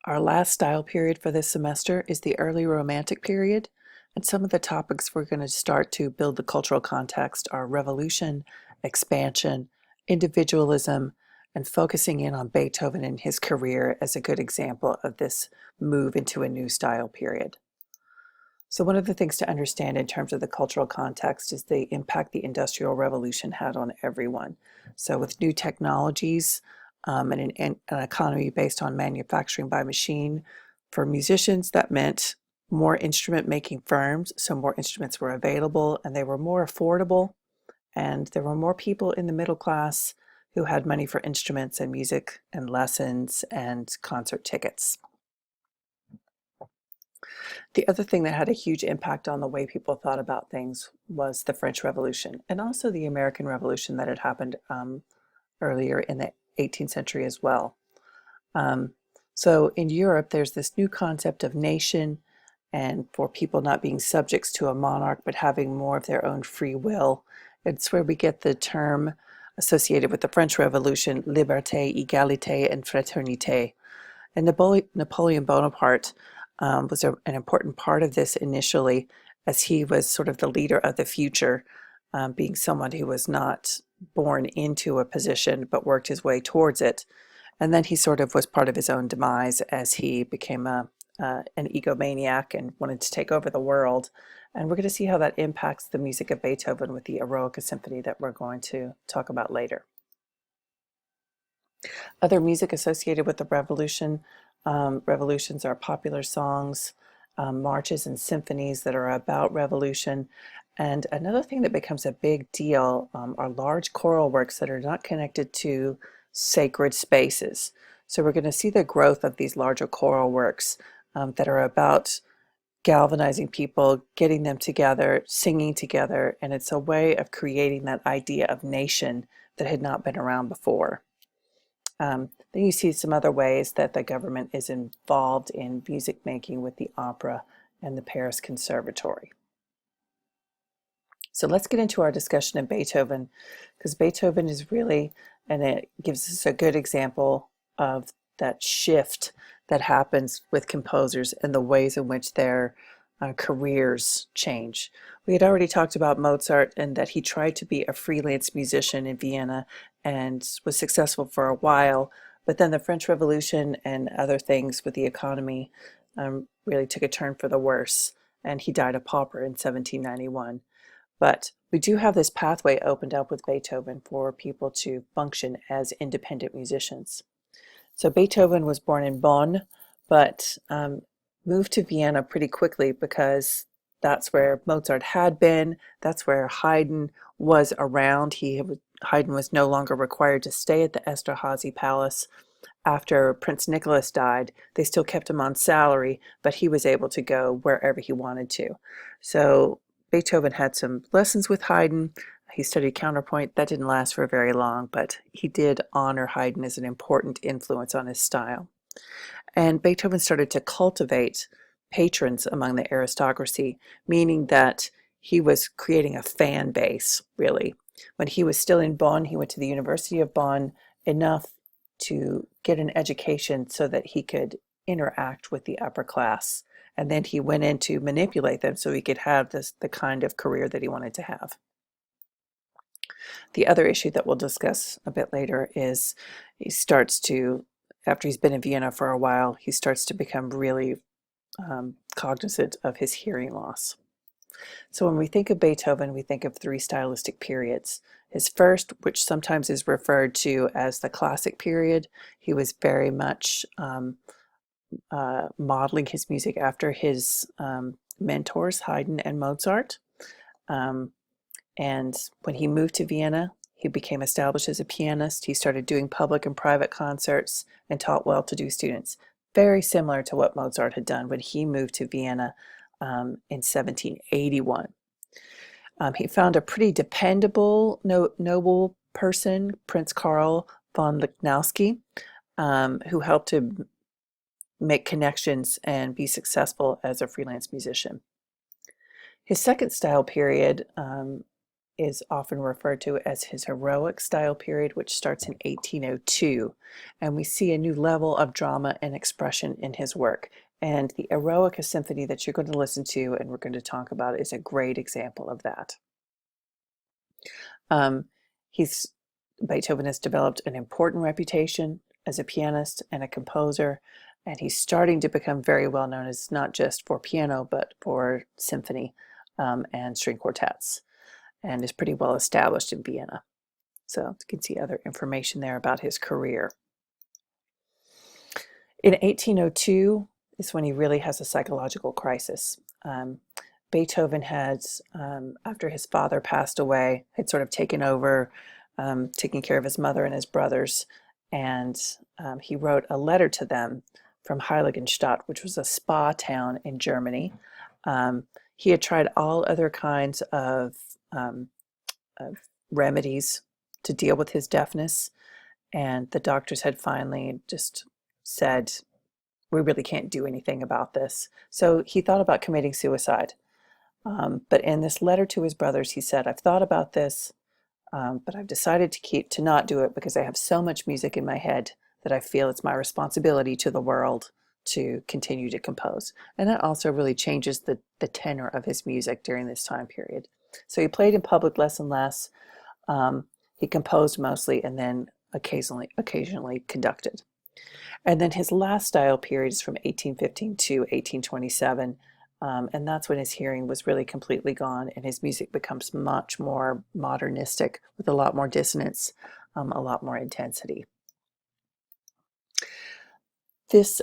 Our last style period for this semester is the early Romantic period, and some of the topics we're going to start to build the cultural context are revolution, expansion, individualism, and focusing in on Beethoven and his career as a good example of this move into a new style period. So one of the things to understand in terms of the cultural context is the impact the Industrial Revolution had on everyone. So with new technologies and an economy based on manufacturing by machine, for musicians that meant more instrument making firms, so more instruments were available and they were more affordable, and there were more people in the middle class who had money for instruments and music and lessons and concert tickets. The other thing that had a huge impact on the way people thought about things was the French Revolution and also the American Revolution that had happened earlier in the 18th century as well. Um, so in Europe, there's this new concept of nation and for people not being subjects to a monarch but having more of their own free will. It's where we get the term associated with the French Revolution, liberté, égalité, and fraternité. And Napoleon Bonaparte was an important part of this initially, as he was sort of the leader of the future, being someone who was not born into a position but worked his way towards it. And then he sort of was part of his own demise as he became an egomaniac and wanted to take over the world. And we're going to see how that impacts the music of Beethoven with the Eroica Symphony that we're going to talk about later. Other music associated with the revolution, revolutions are popular songs, marches and symphonies that are about revolution. And another thing that becomes a big deal are large choral works that are not connected to sacred spaces. So we're going to see the growth of these larger choral works that are about galvanizing people, getting them together, singing together, and it's a way of creating that idea of nation that had not been around before. Then you see some other ways that the government is involved in music making with the opera and the Paris Conservatory. So let's get into our discussion of Beethoven, because Beethoven is really, and it gives us a good example of that shift that happens with composers and the ways in which their careers change. We had already talked about Mozart and that he tried to be a freelance musician in Vienna and was successful for a while, but then the French Revolution and other things with the economy really took a turn for the worse, and he died a pauper in 1791. But we do have this pathway opened up with Beethoven for people to function as independent musicians. So Beethoven was born in Bonn, but moved to Vienna pretty quickly because that's where Mozart had been. That's where Haydn was around. Haydn was no longer required to stay at the Esterházy Palace. After Prince Nicholas died, they still kept him on salary, but he was able to go wherever he wanted to. So Beethoven had some lessons with Haydn. He studied counterpoint. That didn't last for very long, but he did honor Haydn as an important influence on his style. And Beethoven started to cultivate patrons among the aristocracy, meaning that he was creating a fan base, really. When he was still in Bonn, he went to the University of Bonn enough to get an education so that he could interact with the upper class. And then he went in to manipulate them so he could have the kind of career that he wanted to have. The other issue that we'll discuss a bit later is he starts to, after he's been in Vienna for a while, he starts to become really cognizant of his hearing loss. So when we think of Beethoven, we think of three stylistic periods. His first, which sometimes is referred to as the classic period, he was very much modeling his music after his mentors, Haydn and Mozart. And when he moved to Vienna, he became established as a pianist. He started doing public and private concerts and taught well-to-do students. Very similar to what Mozart had done when he moved to Vienna in 1781. He found a pretty dependable, noble person, Prince Karl von Lichnowsky, who helped him make connections and be successful as a freelance musician. His second style period is often referred to as his heroic style period, which starts in 1802. And we see a new level of drama and expression in his work. And the Eroica Symphony that you're going to listen to and we're going to talk about is a great example of that. He's Beethoven has developed an important reputation as a pianist and a composer, and he's starting to become very well known as not just for piano, but for symphony and string quartets, and is pretty well established in Vienna. So you can see other information there about his career. In 1802 is when he really has a psychological crisis. Beethoven had, after his father passed away, had sort of taken over, taking care of his mother and his brothers, and he wrote a letter to them from Heiligenstadt, which was a spa town in Germany. He had tried all other kinds of remedies to deal with his deafness, and the doctors had finally just said, we really can't do anything about this. So he thought about committing suicide. But in this letter to his brothers, he said, I've thought about this, but I've decided to not do it because I have so much music in my head that I feel it's my responsibility to the world to continue to compose. And that also really changes the tenor of his music during this time period. So he played in public less and less. He composed mostly and then occasionally conducted. And then his last style period is from 1815 to 1827. And that's when his hearing was really completely gone and his music becomes much more modernistic with a lot more dissonance, a lot more intensity. This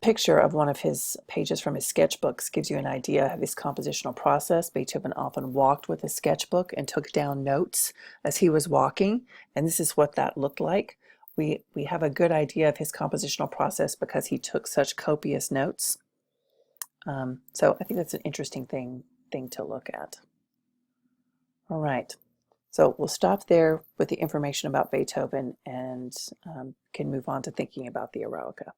picture of one of his pages from his sketchbooks gives you an idea of his compositional process. Beethoven often walked with his sketchbook and took down notes as he was walking, and this is what that looked like. We have a good idea of his compositional process because he took such copious notes. So I think that's an interesting thing to look at. All right, so we'll stop there with the information about Beethoven and can move on to thinking about the Eroica.